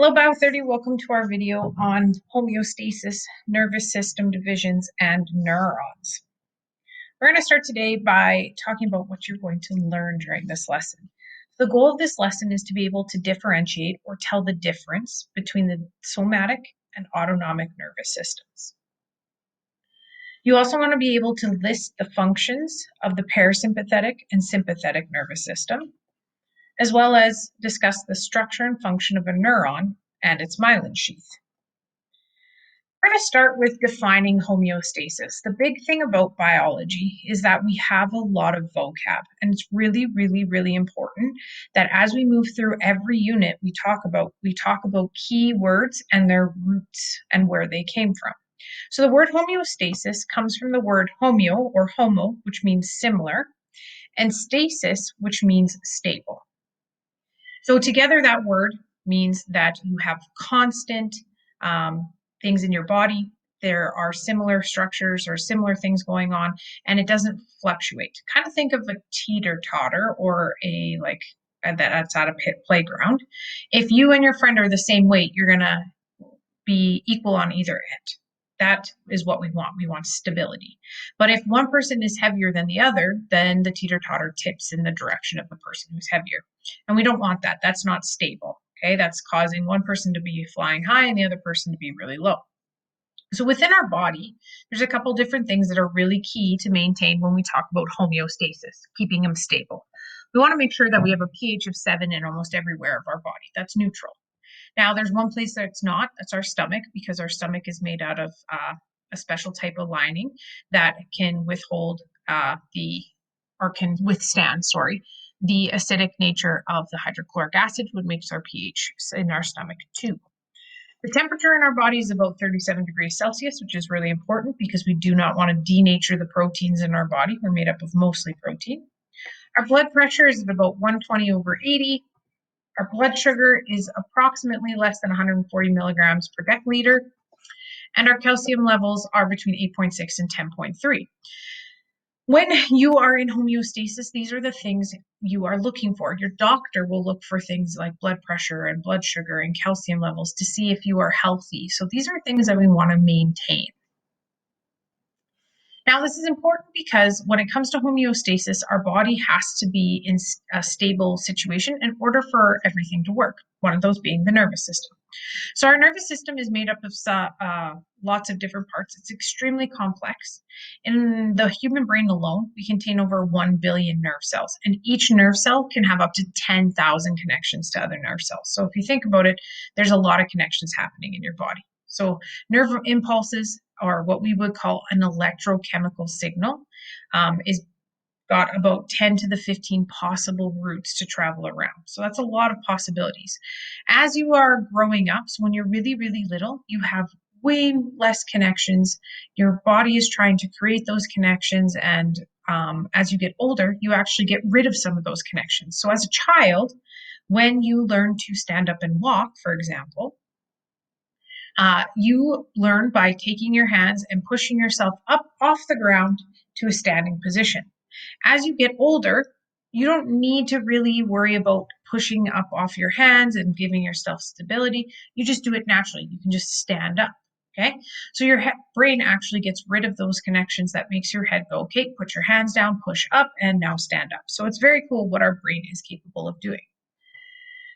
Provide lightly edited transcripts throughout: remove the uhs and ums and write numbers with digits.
Hello, Bio30. Welcome to our video on homeostasis, nervous system divisions, and neurons. We're going to start today by talking about what you're going to learn during this lesson. The goal of this lesson is to be able to differentiate or tell the difference between the somatic and autonomic nervous systems. You also want to be able to list the functions of the parasympathetic and sympathetic nervous system, as well as discuss the structure and function of a neuron and its myelin sheath. We're going to start with defining homeostasis. The big thing about biology is that we have a lot of vocab, and it's really, really, really important that as we move through every unit we talk about key words and their roots and where they came from. So the word homeostasis comes from the word homeo or homo, which means similar, and stasis, which means stable. So together that word means that you have constant things in your body. There are similar structures or similar things going on, and it doesn't fluctuate. Kind of think of a teeter-totter or that's at a playground. If you and your friend are the same weight, you're going to be equal on either end. That is what we want. We want stability. But if one person is heavier than the other, then the teeter-totter tips in the direction of the person who's heavier. And we don't want that. That's not stable. Okay, that's causing one person to be flying high and the other person to be really low. So within our body, there's a couple different things that are really key to maintain when we talk about homeostasis, keeping them stable. We want to make sure that we have a pH of 7 in almost everywhere of our body. That's neutral. Now, there's one place that's not. That's our stomach, because our stomach is made out of a special type of lining that can withstand the acidic nature of the hydrochloric acid, which makes our pH in our stomach 2. The temperature in our body is about 37 degrees Celsius, which is really important because we do not want to denature the proteins in our body. We're made up of mostly protein. Our blood pressure is at about 120/80. Our blood sugar is approximately less than 140 milligrams per deciliter, and our calcium levels are between 8.6 and 10.3. When you are in homeostasis, these are the things you are looking for. Your doctor will look for things like blood pressure and blood sugar and calcium levels to see if you are healthy. So these are things that we want to maintain. Now, this is important because when it comes to homeostasis, our body has to be in a stable situation in order for everything to work, one of those being the nervous system. So our nervous system is made up of lots of different parts. It's extremely complex. In the human brain alone, we contain over 1 billion nerve cells, and each nerve cell can have up to 10,000 connections to other nerve cells. So if you think about it, there's a lot of connections happening in your body. So nerve impulses, or what we would call an electrochemical signal, is got about 10 to the 15 possible routes to travel around. So that's a lot of possibilities. As you are growing up, so when you're really, really little, you have way less connections. Your body is trying to create those connections, and as you get older, you actually get rid of some of those connections. So as a child, when you learn to stand up and walk, for example, you learn by taking your hands and pushing yourself up off the ground to a standing position. As you get older, you don't need to really worry about pushing up off your hands and giving yourself stability. You just do it naturally. You can just stand up, okay? So your brain actually gets rid of those connections that makes your head go, okay, put your hands down, push up, and now stand up. So it's very cool what our brain is capable of doing.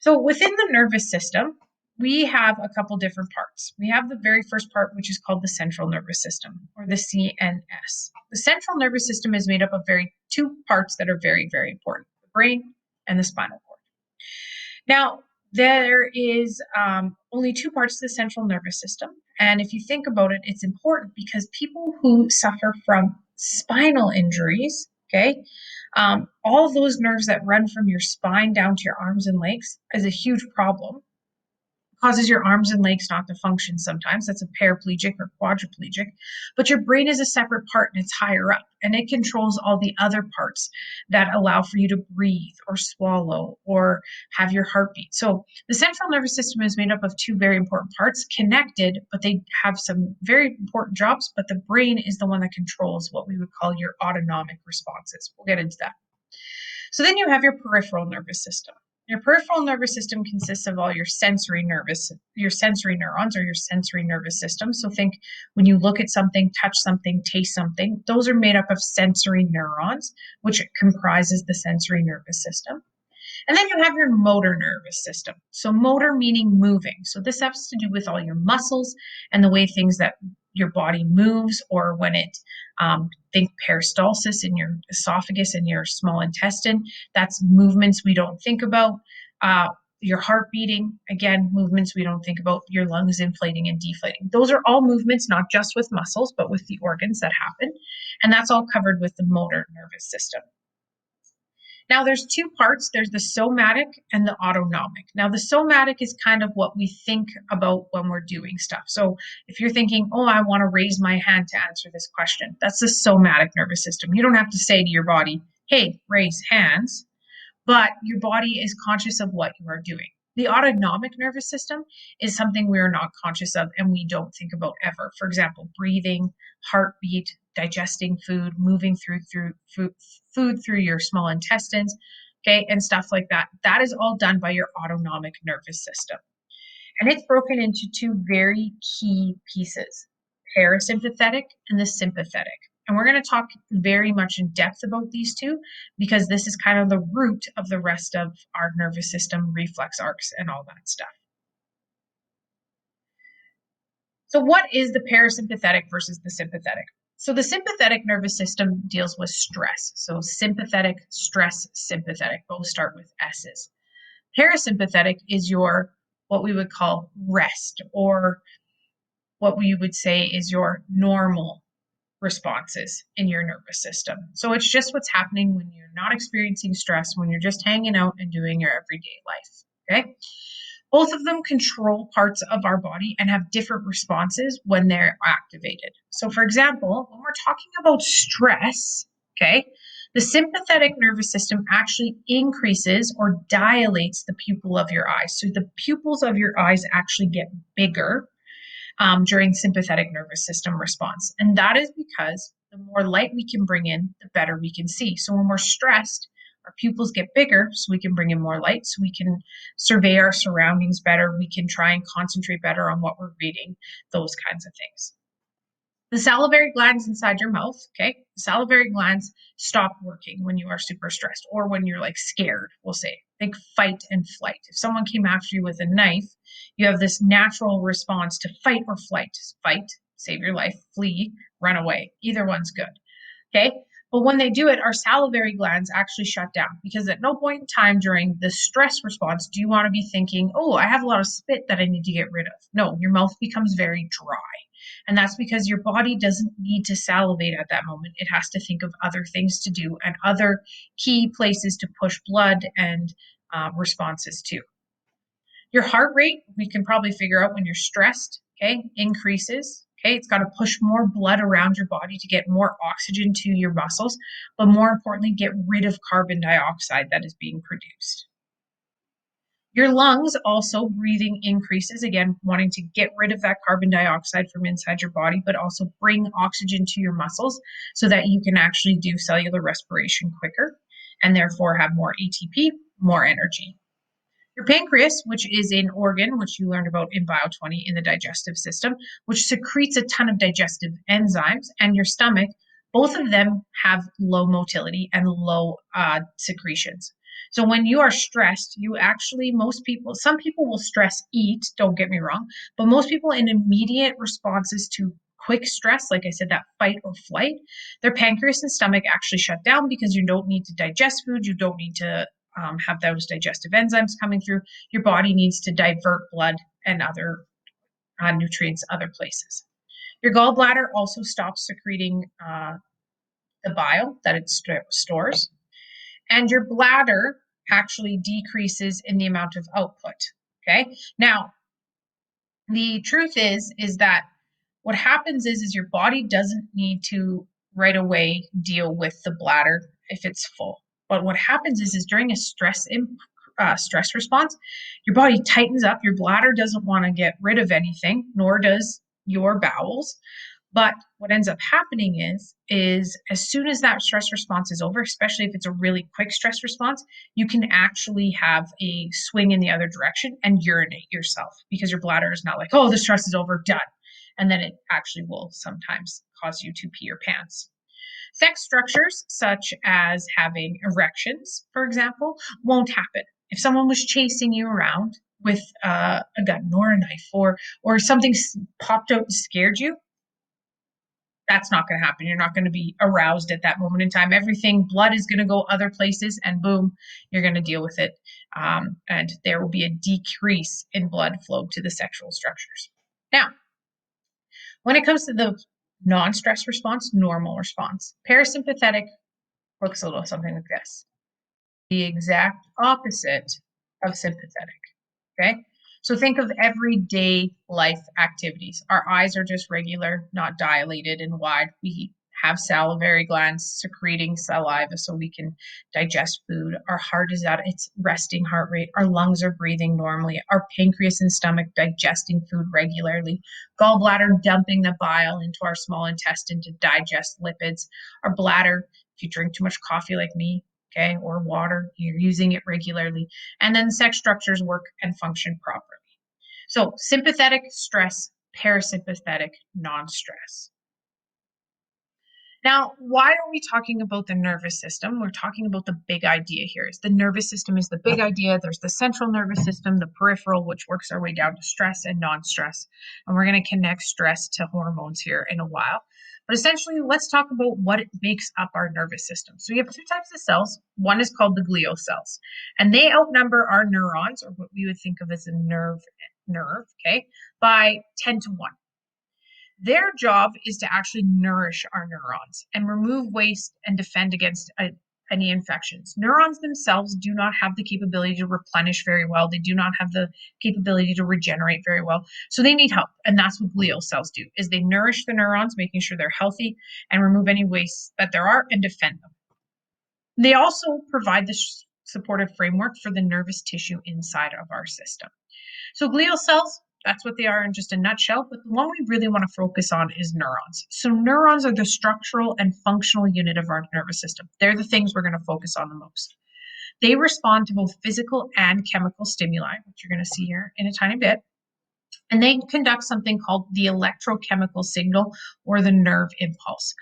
So within the nervous system, we have a couple different parts. We have the very first part, which is called the central nervous system, or the CNS. The central nervous system is made up of two parts that are very, very important: the brain and the spinal cord. Now, there is only two parts to the central nervous system, and if you think about it, it's important because people who suffer from spinal injuries, okay, all of those nerves that run from your spine down to your arms and legs is a huge problem. Causes your arms and legs not to function sometimes. That's a paraplegic or quadriplegic. But your brain is a separate part, and it's higher up, and it controls all the other parts that allow for you to breathe or swallow or have your heartbeat. So the central nervous system is made up of two very important parts, connected, but they have some very important jobs, but the brain is the one that controls what we would call your autonomic responses. We'll get into that. So then you have your peripheral nervous system. Your peripheral nervous system consists of all your sensory neurons or your sensory nervous system. So think when you look at something, touch something, taste something, those are made up of sensory neurons, which comprises the sensory nervous system. And then you have your motor nervous system. So motor meaning moving. So this has to do with all your muscles and the way things that your body moves, or when it, think peristalsis in your esophagus and your small intestine. That's movements we don't think about. Your heart beating, again, movements we don't think about. Your lungs inflating and deflating. Those are all movements, not just with muscles, but with the organs that happen. And that's all covered with the motor nervous system. Now there's two parts. There's the somatic and the autonomic. Now the somatic is kind of what we think about when we're doing stuff. So if you're thinking, oh, I want to raise my hand to answer this question, that's the somatic nervous system. You don't have to say to your body, hey, raise hands, but your body is conscious of what you are doing. The autonomic nervous system is something we are not conscious of and we don't think about ever. For example, breathing, heartbeat, digesting food, moving through food through your small intestines, okay, and stuff like that. That is all done by your autonomic nervous system. And it's broken into two very key pieces, parasympathetic and the sympathetic. And we're going to talk very much in depth about these two because this is kind of the root of the rest of our nervous system, reflex arcs, and all that stuff. So what is the parasympathetic versus the sympathetic? So the sympathetic nervous system deals with stress. So sympathetic, stress, sympathetic, both start with S's. Parasympathetic is your, what we would call rest, or what we would say is your normal responses in your nervous system. So it's just what's happening when you're not experiencing stress, when you're just hanging out and doing your everyday life, okay? Both of them control parts of our body and have different responses when they're activated. So for example, when we're talking about stress, okay, the sympathetic nervous system actually increases or dilates the pupil of your eyes. So the pupils of your eyes actually get bigger during sympathetic nervous system response. And that is because the more light we can bring in, the better we can see. So when we're stressed, our pupils get bigger so we can bring in more light, so we can survey our surroundings better, we can try and concentrate better on what we're reading, those kinds of things. The salivary glands inside your mouth, okay? The salivary glands stop working when you are super stressed or when you're like scared, we'll say. Think fight and flight. If someone came after you with a knife, you have this natural response to fight or flight. Fight, save your life, flee, run away. Either one's good, okay? But when they do it, our salivary glands actually shut down because at no point in time during the stress response do you want to be thinking, oh, I have a lot of spit that I need to get rid of. No, your mouth becomes very dry. And that's because your body doesn't need to salivate at that moment. It has to think of other things to do and other key places to push blood and responses to. Your heart rate, we can probably figure out when you're stressed, okay, increases. Okay, it's got to push more blood around your body to get more oxygen to your muscles, but more importantly, get rid of carbon dioxide that is being produced. Your lungs also, breathing increases, again, wanting to get rid of that carbon dioxide from inside your body, but also bring oxygen to your muscles so that you can actually do cellular respiration quicker and therefore have more ATP, more energy. Your pancreas, which is an organ, which you learned about in Bio 20 in the digestive system, which secretes a ton of digestive enzymes, and your stomach, both of them have low motility and low secretions. So when you are stressed, you actually, some people will stress eat, don't get me wrong, but most people in immediate responses to quick stress, like I said, that fight or flight, their pancreas and stomach actually shut down because you don't need to digest food, you don't need to have those digestive enzymes coming through. Your body needs to divert blood and other nutrients other places. Your gallbladder also stops secreting the bile that it stores. And your bladder actually decreases in the amount of output, okay? Now, the truth is that what happens is your body doesn't need to right away deal with the bladder if it's full. But what happens is during a stress response, your body tightens up. Your bladder doesn't want to get rid of anything, nor does your bowels. But what ends up happening is as soon as that stress response is over, especially if it's a really quick stress response, you can actually have a swing in the other direction and urinate yourself because your bladder is not like, oh, the stress is over, done. And then it actually will sometimes cause you to pee your pants. Sex structures, such as having erections, for example, won't happen. If someone was chasing you around with a gun or a knife, or something popped out and scared you, that's not going to happen. You're not going to be aroused at that moment in time. Everything, blood is going to go other places, and boom, you're going to deal with it. And there will be a decrease in blood flow to the sexual structures. Now, when it comes to the non-stress response, normal response, parasympathetic looks a little something like this. The exact opposite of sympathetic. Okay. So think of everyday life activities. Our eyes are just regular, not dilated and wide. We have salivary glands secreting saliva so we can digest food. Our heart is at its resting heart rate. Our lungs are breathing normally. Our pancreas and stomach digesting food regularly. Gallbladder dumping the bile into our small intestine to digest lipids. Our bladder, if you drink too much coffee like me, okay, or water, you're using it regularly. And then sex structures work and function properly. So sympathetic, stress, parasympathetic, non-stress. Now, why are we talking about the nervous system? We're talking about the big idea here. Is the nervous system is the big idea. There's the central nervous system, the peripheral, which works our way down to stress and non-stress. And we're going to connect stress to hormones here in a while. But essentially, let's talk about what makes up our nervous system. So we have two types of cells. One is called the glial cells, and they outnumber our neurons, or what we would think of as a nerve, okay, by 10 to 1. Their job is to actually nourish our neurons and remove waste and defend against any infections. Neurons themselves do not have the capability to replenish very well. They do not have the capability to regenerate very well. So they need help. And that's what glial cells do, is they nourish the neurons, making sure they're healthy and remove any waste that there are and defend them. They also provide the supportive framework for the nervous tissue inside of our system. So glial cells, that's what they are in just a nutshell, but the one we really want to focus on is neurons. So neurons are the structural and functional unit of our nervous system. They're the things we're going to focus on the most. They respond to both physical and chemical stimuli, which you're going to see here in a tiny bit, and they conduct something called the electrochemical signal or the nerve impulse.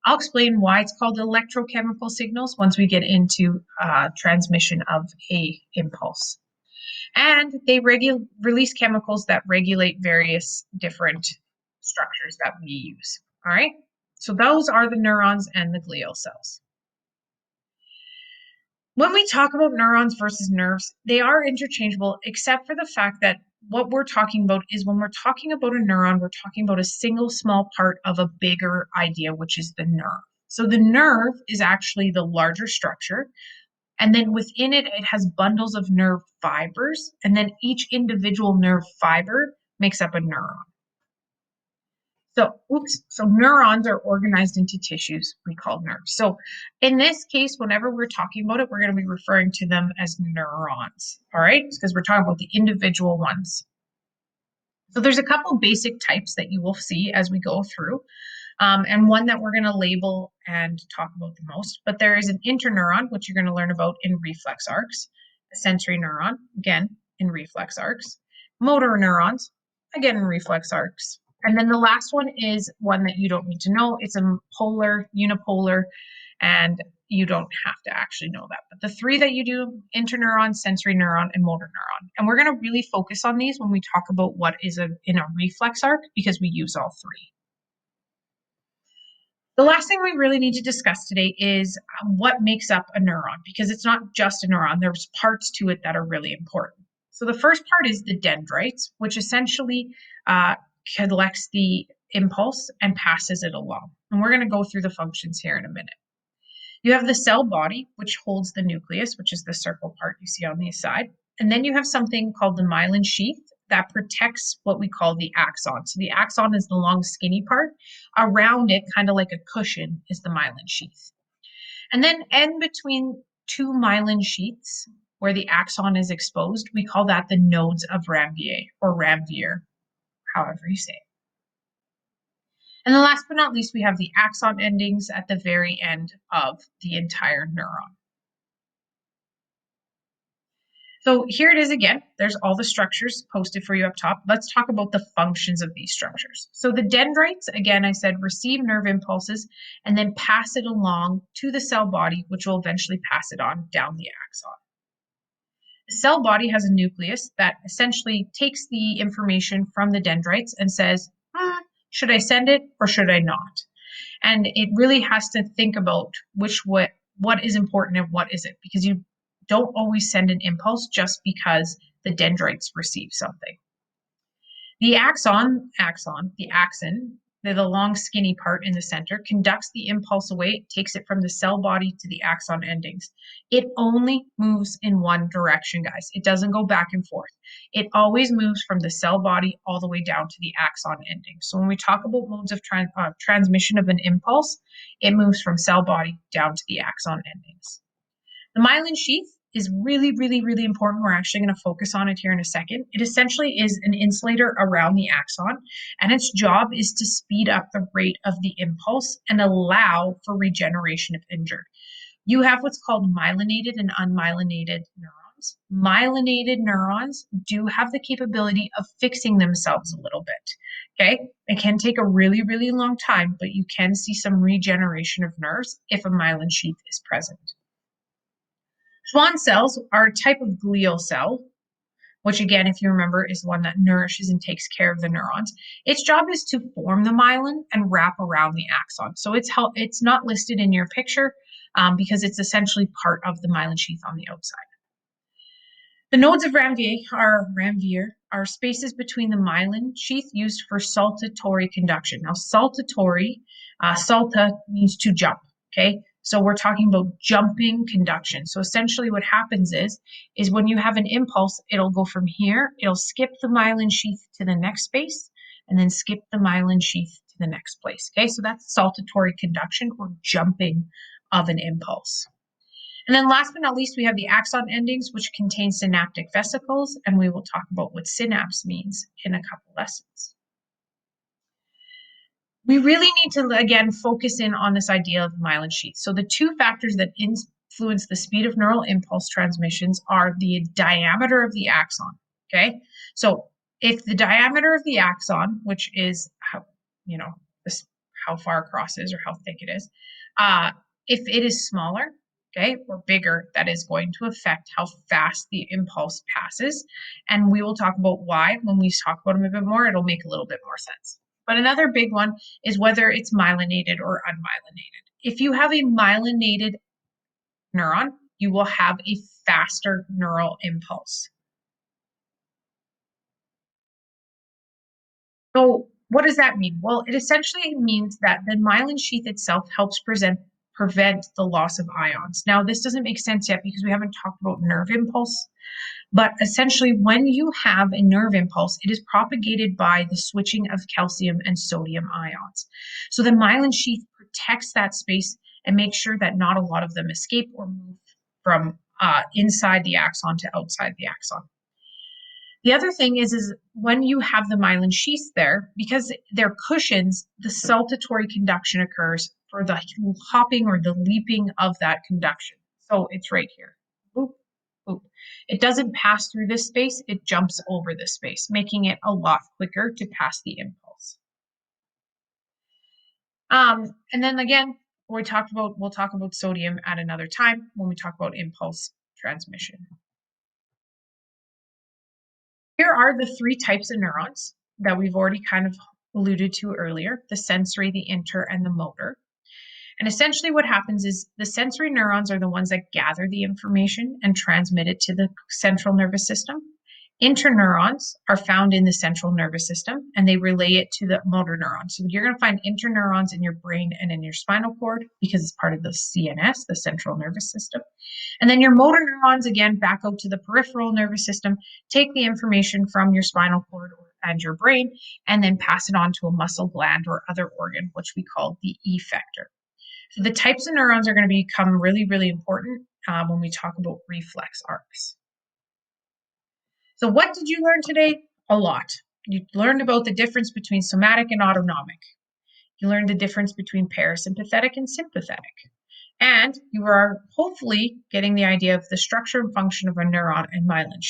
I'll explain why it's called electrochemical signals once we get into transmission of a impulse. And they release chemicals that regulate various different structures that we use. All right. So those are the neurons and the glial cells. When we talk about neurons versus nerves, they are interchangeable, except for the fact that what we're talking about is when we're talking about a neuron, we're talking about a single small part of a bigger idea, which is the nerve. So the nerve is actually the larger structure. And then within it, it has bundles of nerve fibers. And then each individual nerve fiber makes up a neuron. So neurons are organized into tissues we call nerves. So in this case, whenever we're talking about it, we're going to be referring to them as neurons. All right? Because we're talking about the individual ones. So there's a couple basic types that you will see as we go through. And one that we're going to label and talk about the most. But there is an interneuron, which you're going to learn about in reflex arcs, a sensory neuron, again, in reflex arcs, motor neurons, again, in reflex arcs. And then the last one is one that you don't need to know. It's a polar, unipolar, and you don't have to actually know that. But the three that you do, interneuron, sensory neuron, and motor neuron. And we're going to really focus on these when we talk about what is in a reflex arc because we use all three. The last thing we really need to discuss today is what makes up a neuron, because it's not just a neuron. There's parts to it that are really important. So the first part is the dendrites, which essentially collects the impulse and passes it along. And we're going to go through the functions here in a minute. You have the cell body, which holds the nucleus, which is the circle part you see on the side. And then you have something called the myelin sheath that protects what we call the axon. So the axon is the long skinny part. Around it, kind of like a cushion, is the myelin sheath. And then in between two myelin sheaths, where the axon is exposed, we call that the nodes of Ranvier, or Ranvier, however you say it. And then last but not least, we have the axon endings at the very end of the entire neuron. So here it is again. There's all the structures posted for you up top. Let's talk about the functions of these structures. So the dendrites, again, I said, receive nerve impulses and then pass it along to the cell body, which will eventually pass it on down the axon. The cell body has a nucleus that essentially takes the information from the dendrites and says, should I send it or should I not? And it really has to think about what is important and what isn't, because you don't always send an impulse just because the dendrites receive something. The axon, the long skinny part in the center, conducts the impulse away, takes it from the cell body to the axon endings. It only moves in one direction, guys. It doesn't go back and forth. It always moves from the cell body all the way down to the axon endings. So when we talk about modes of transmission of an impulse, it moves from cell body down to the axon endings. The myelin sheath is really, really, really important. We're actually going to focus on it here in a second. It essentially is an insulator around the axon, and its job is to speed up the rate of the impulse and allow for regeneration if injured. You have what's called myelinated and unmyelinated neurons. Myelinated neurons do have the capability of fixing themselves a little bit, okay? It can take a really, really long time, but you can see some regeneration of nerves if a myelin sheath is present. Schwann cells are a type of glial cell, which again, if you remember, is one that nourishes and takes care of the neurons. Its job is to form the myelin and wrap around the axon. So it's not listed in your picture because it's essentially part of the myelin sheath on the outside. The nodes of Ranvier are spaces between the myelin sheath used for saltatory conduction. Now, saltatory, salta means to jump, okay? So we're talking about jumping conduction. So essentially what happens is when you have an impulse, it'll go from here, it'll skip the myelin sheath to the next space, and then skip the myelin sheath to the next place, okay? So that's saltatory conduction or jumping of an impulse. And then last but not least, we have the axon endings, which contain synaptic vesicles, and we will talk about what synapse means in a couple lessons. We really need to, again, focus in on this idea of myelin sheath. So the two factors that influence the speed of neural impulse transmissions are the diameter of the axon, okay? So if the diameter of the axon, which is how far across it is or how thick it is, if it is smaller, okay, or bigger, that is going to affect how fast the impulse passes. And we will talk about why. When we talk about them a bit more, it'll make a little bit more sense. But another big one is whether it's myelinated or unmyelinated. If you have a myelinated neuron, you will have a faster neural impulse. So what does that mean? Well, it essentially means that the myelin sheath itself helps prevent the loss of ions. Now, this doesn't make sense yet because we haven't talked about nerve impulse. But essentially, when you have a nerve impulse, it is propagated by the switching of calcium and sodium ions. So the myelin sheath protects that space and makes sure that not a lot of them escape or move from inside the axon to outside the axon. The other thing is when you have the myelin sheath there, because they're cushions, the saltatory conduction occurs for the hopping or the leaping of that conduction. So it's right here. Boop, boop. It doesn't pass through this space, it jumps over this space, making it a lot quicker to pass the impulse. And then again, we'll talk about sodium at another time when we talk about impulse transmission. Here are the three types of neurons that we've already kind of alluded to earlier: the sensory, the inter, and the motor. And essentially what happens is the sensory neurons are the ones that gather the information and transmit it to the central nervous system. Interneurons are found in the central nervous system, and they relay it to the motor neurons. So you're going to find interneurons in your brain and in your spinal cord because it's part of the CNS, the central nervous system. And then your motor neurons, again, back out to the peripheral nervous system, take the information from your spinal cord and your brain, and then pass it on to a muscle gland or other organ, which we call the effector. So the types of neurons are going to become really, really important when we talk about reflex arcs. So what did you learn today? A lot. You learned about the difference between somatic and autonomic. You learned the difference between parasympathetic and sympathetic. And you are hopefully getting the idea of the structure and function of a neuron and myelin